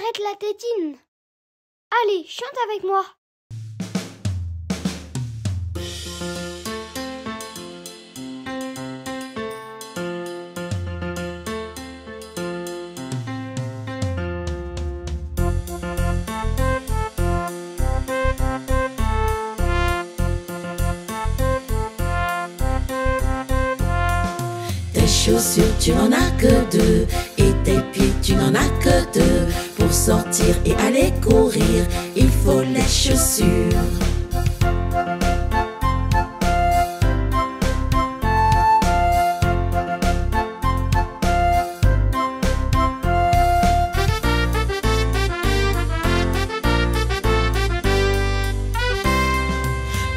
arrête la tétine. Allez, chante avec moi. Tes chaussures, tu n'en as que deux, et tes pieds, tu n'en as que deux. Pour sortir et aller courir, il faut les chaussures.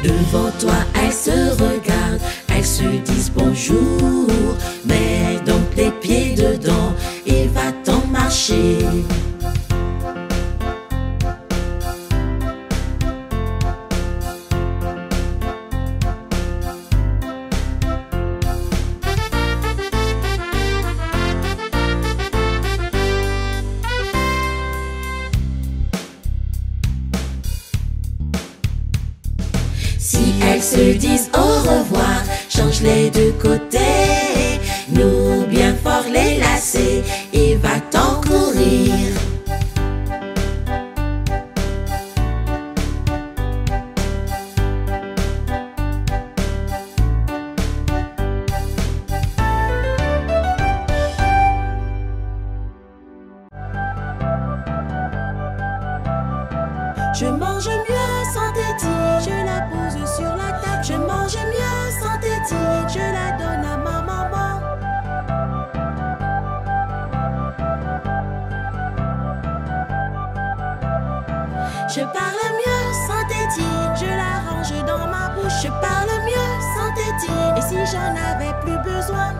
Devant toi, elles se regardent, elles se disent bonjour. Mets donc les pieds dedans et va-t'en marcher. Si elles se disent au revoir, change-les de côté. Noue bien fort les lacets et va-t'en courir. Je mange mieux sans tétine, je la pose sur la table. Je mange mieux sans tétine, je la donne à ma maman. Je parle mieux sans tétine, je la range dans ma bouche. Je parle mieux sans tétine, et si j'en avais plus besoin.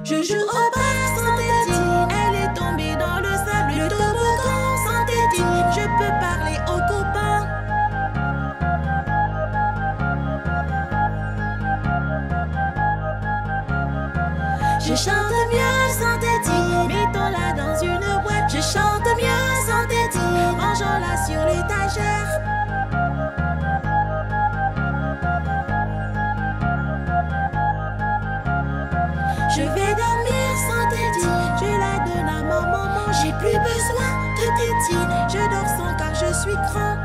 Je joue au bas sans tétine, elle est tombée dans le sable. Le toboggan sans tétine, je peux parler aux copains. Je chante mieux sans tétine, mettons-la dans une boîte. Je chante mieux sans tétine, rangeons-la sur l'étagère. Je vais dormir sans tétine, je la donne à ma maman. J'ai plus besoin de tétine, je dors sans car je suis grand.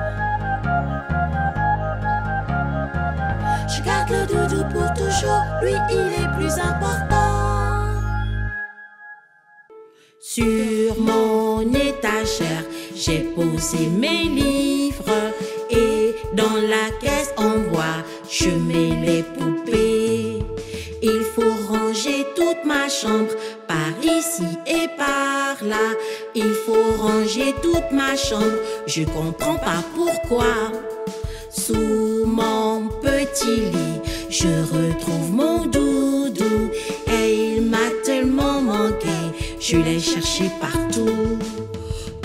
Je garde le doudou pour toujours, lui il est plus important. Sur mon étagère, j'ai posé mes livres, et dans la caisse en bois, je mets les poupées. Il faut ranger toute ma chambre, par ici et par là. Il faut ranger toute ma chambre, je comprends pas pourquoi. Sous mon petit lit, je retrouve mon doudou, et il m'a tellement manqué, je l'ai cherché partout.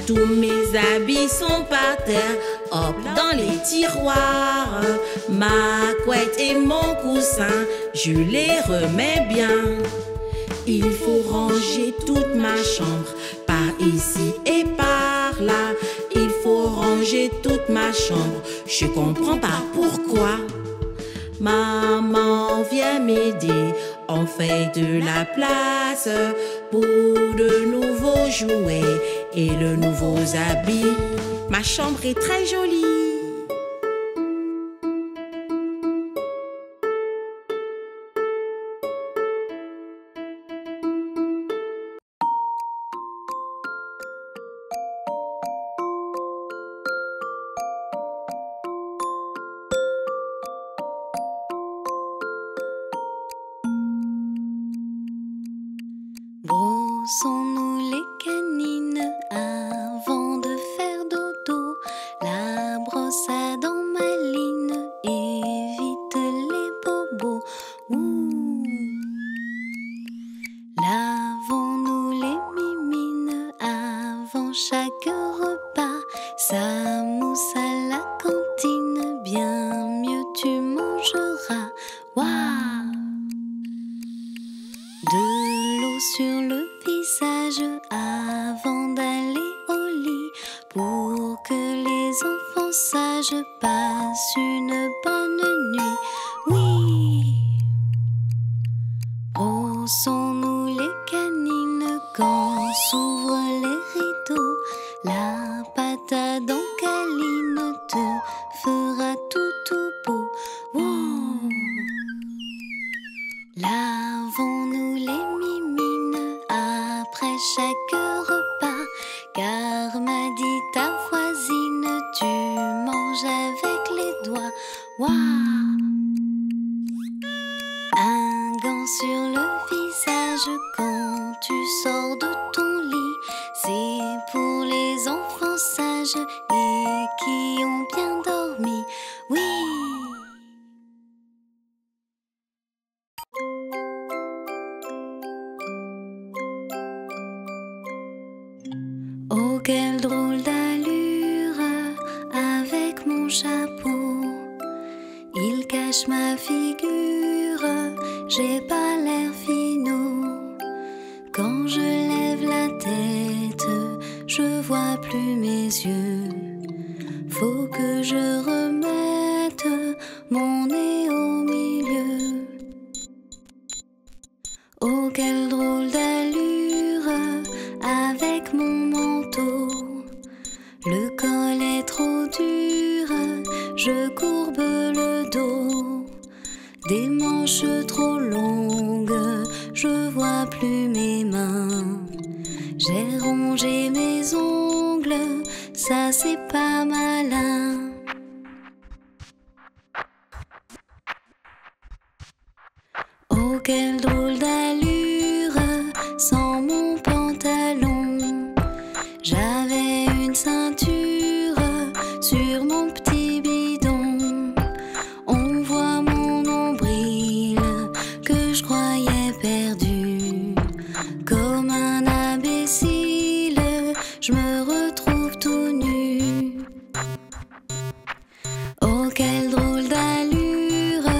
Tous mes habits sont par terre, hop, dans les tiroirs. Ma couette et mon coussin, je les remets bien. Il faut ranger toute ma chambre, par ici et par là. Il faut ranger toute ma chambre, je comprends pas pourquoi. Maman vient m'aider, on fait de la place pour de nouveaux jouets et de nouveaux habits. Ma chambre est très jolie. Brossons-nous les canines avant de faire dodo. La brosse à dents maline évite les bobos. Ouh. Lavons-nous les mimines avant chaque repas. Ça mousse à la cantine, bien mieux tu manges De l'eau sur le visage avant d'aller au lit, pour que les enfants sages passent une bonne nuit. Oui! Brossons-nous les canines quand s'ouvrent les rideaux. La pâte à dents câline te fera tout beau. Wow! Lavons-nous les mimines après chaque repas, car m'a dit ta voisine, tu manges avec les doigts. Waouh! Un gant sur le visage quand tu sors de ton lit, c'est pour les enfants sages et qui ont bien dormi. Oui! Oh, quelle drôle d'allure avec mon chapeau. Il cache ma figure, j'ai pas l'air finaud. Quand je lève la tête, je vois plus mes yeux. Faut que je remette mon nez au milieu. Oh, quelle drôle d'allure avec mon manteau. Le col est trop dur, je courbe le dos. Des manches trop longues, je vois plus mes mains. J'ai rongé mes ongles, ça c'est pas malin. Oh, quelle drôle d'allure sans mon pantalon. J'avais une ceinture sur mon petit bidon. On voit mon nombril que je croyais perdu. Comme un imbécile, je me retrouve tout nu. Oh, quelle drôle d'allure,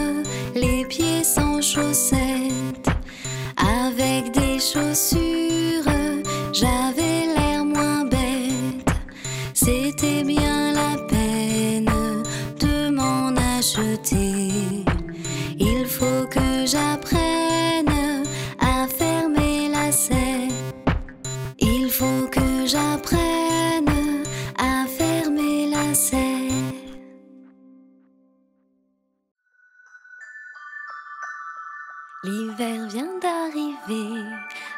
les pieds sans chaussettes. Avec des chaussures, j'avais l'air moins bête. C'était bien la peine de m'en acheter. Il faut que j'apprenne à faire mes lacets. Il faut que j'apprenne à faire mes lacets. L'hiver vient d'arriver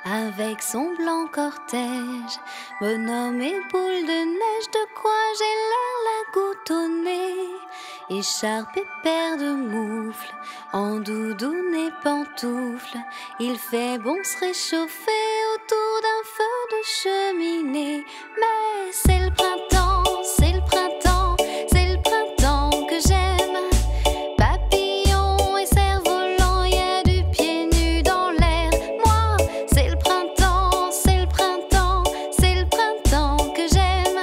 avec son blanc cortège. Bonhomme et boule de neige, de quoi j'ai l'air la goutte au nez. Écharpe et paire de moufles, en doudoune et pantoufles. Il fait bon se réchauffer autour d'un feu de cheminée. Mais c'est le printemps, c'est le printemps, c'est le printemps que j'aime. Papillons et cerfs-volants, y a du pied nu dans l'air. Moi, c'est le printemps, c'est le printemps, c'est le printemps que j'aime.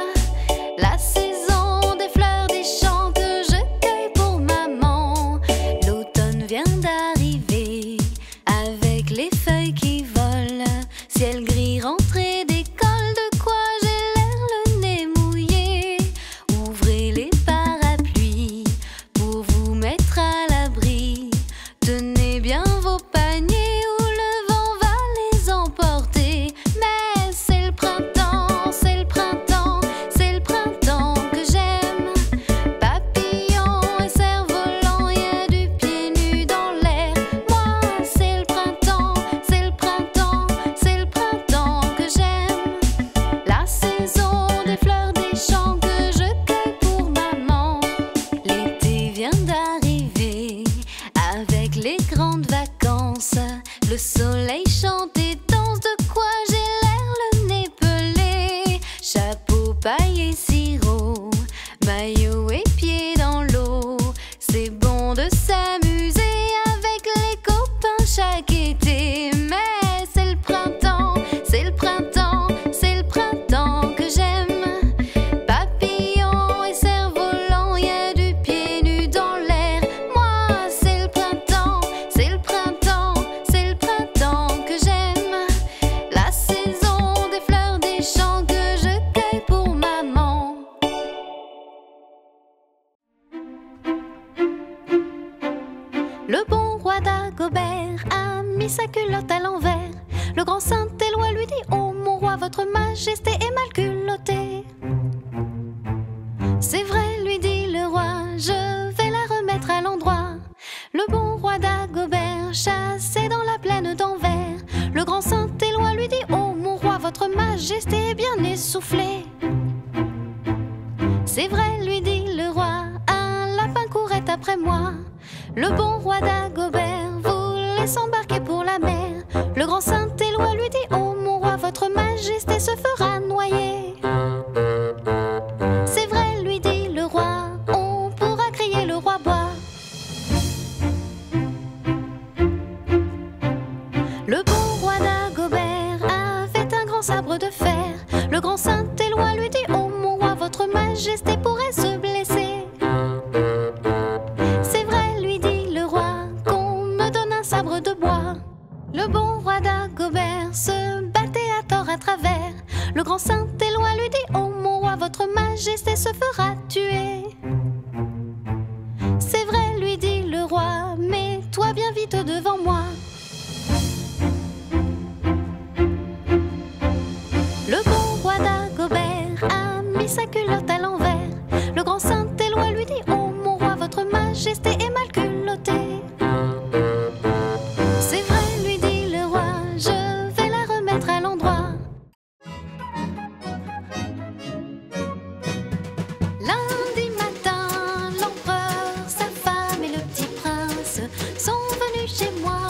La saison des fleurs des champs que je cueille pour maman. L'automne vient d'arriver avec les feuilles qui volent. Ciel gris rentré d'école, de quoi j'ai l'air le nez mou. grand Saint-Éloi lui dit: oh mon roi, votre majesté est mal culottée. C'est vrai, lui dit le roi, je vais la remettre à l'endroit. Le bon roi d'Agobert chassait dans la plaine d'Anvers. Le grand Saint-Éloi lui dit: oh mon roi, votre majesté est bien essoufflée. C'est vrai, lui dit le roi, un lapin courait après moi. Le bon roi d'Agobert voulait s'embarquer pour la mer. Le grand Saint-Éloi lui dit: oh mon roi, votre majesté se fera noyer. C'est vrai, lui dit le roi, on pourra crier le roi bois. Le bon roi d'Agobert avait un grand sabre de fer. Le grand Saint-Éloi lui dit: oh mon roi, votre majesté pourrait se blesser. C'est vrai, lui dit le roi, qu'on me donne un sabre de bois. Le bon roi d'Agobert se battait à tort à travers. Le grand Saint-Éloi lui dit: oh mon roi, votre majesté se fera tuer. C'est vrai, lui dit le roi, mets-toi bien vite devant moi. Le bon roi d'Agobert a mis sa culotte à l'envers. Le grand Saint-Éloi lui dit: oh mon roi, votre majesté est mal culottée. C'est vrai, lui dit le roi, je vais la remettre à l'endroit. Lundi matin, l'empereur, sa femme et le petit prince sont venus chez moi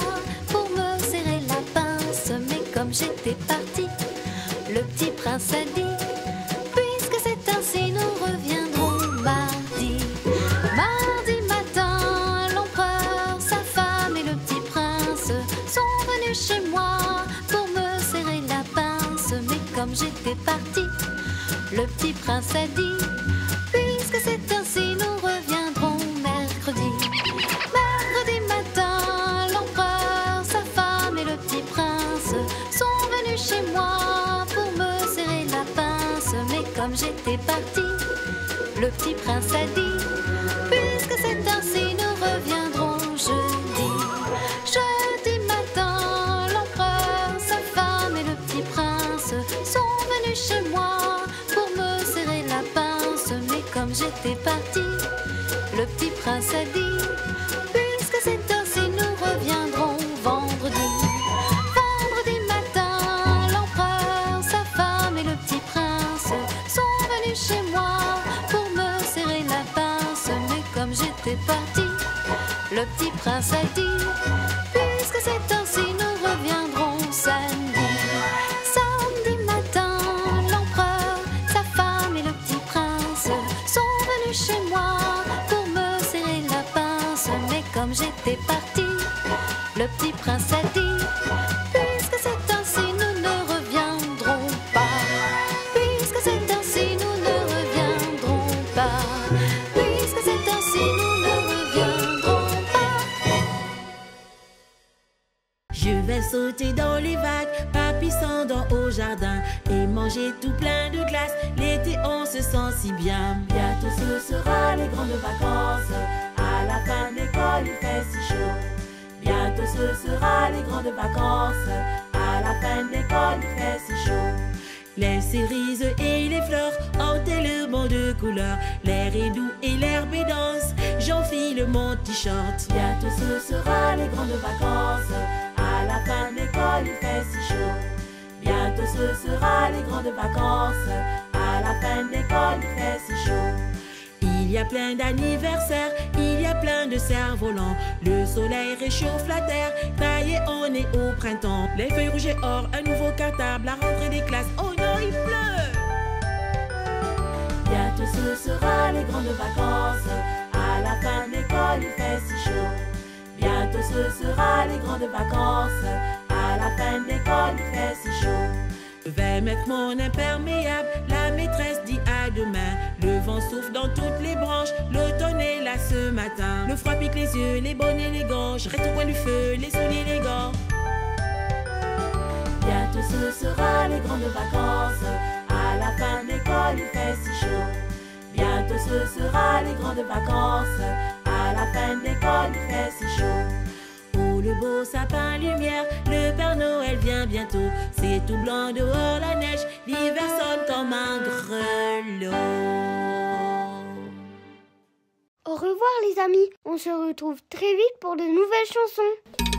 pour me serrer la pince. Mais comme j'étais partie, le petit prince a dit: puisque c'est ainsi, nous reviendrons mardi. Mardi matin, l'empereur, sa femme et le petit prince sont venus chez moi pour me serrer la pince. Mais comme j'étais partie, le petit prince a dit: puisque c'est ainsi, nous reviendrons mercredi. Mercredi matin, l'empereur, sa femme et le petit prince sont venus chez moi pour me serrer la pince. Mais comme j'étais partie, le petit prince a dit: puisque c'est ainsi, nous reviendrons jeudi. Jeudi matin, l'empereur, sa femme et le petit prince sont venus chez moi pour me serrer la pince. Mais comme j'étais partie, le petit prince a dit: puisque c'est ainsi, nous reviendrons vendredi. Vendredi matin, l'empereur, sa femme et le petit prince sont venus chez moi pour me serrer la pince. Mais comme j'étais partie, le petit prince a dit: puisque c'est ainsi, nous reviendrons samedi. Samedi matin, l'empereur, sa femme et le petit prince sont venus chez moi pour me serrer la pince. Mais comme j'étais partie, le petit prince a dit: puisque c'est ainsi, nous ne reviendrons pas. Puisque c'est ainsi, nous ne reviendrons pas. Puisque c'est ainsi, nous ne reviendrons pas. Je vais sauter dans les vagues, papy s'endort au jardin et manger tout plein de glace. L'été on se sent si bien. Bientôt ce sera les grandes vacances. À la fin de l'école il fait si chaud. Bientôt ce sera les grandes vacances. À la fin de l'école il fait si chaud. Les cerises et les fleurs ont tellement de couleurs. L'air est doux et l'herbe est dense. J'enfile mon t-shirt. Bientôt ce sera les grandes vacances. À la fin de l'école il fait si chaud. Bientôt ce sera les grandes vacances. À la fin de l'école il fait si chaud. Il y a plein d'anniversaires, il y a plein de cerfs-volants. Le soleil réchauffe la terre, ça y est, on est au printemps. Les feuilles rouges et or, un nouveau cartable, la rentrée des classes, oh non, il pleut. Bientôt ce sera les grandes vacances. À la fin de l'école, il fait si chaud. Bientôt ce sera les grandes vacances. À la fin de l'école, il fait si chaud. Je vais mettre mon imperméable, la maîtresse dit à demain. Le vent souffle dans toutes les branches, l'automne est là ce matin. Le froid pique les yeux, les bonnets, les gants, je reste au coin du feu, les souliers, les gants. Bientôt ce sera les grandes vacances. À la fin de l'école, il fait si chaud. Bientôt ce sera les grandes vacances. À la fin de l'école, il fait si chaud. le beau sapin lumière, le Père Noël vient bientôt. C'est tout blanc dehors la neige, l'hiver sonne comme un grelot. Au revoir les amis, on se retrouve très vite pour de nouvelles chansons.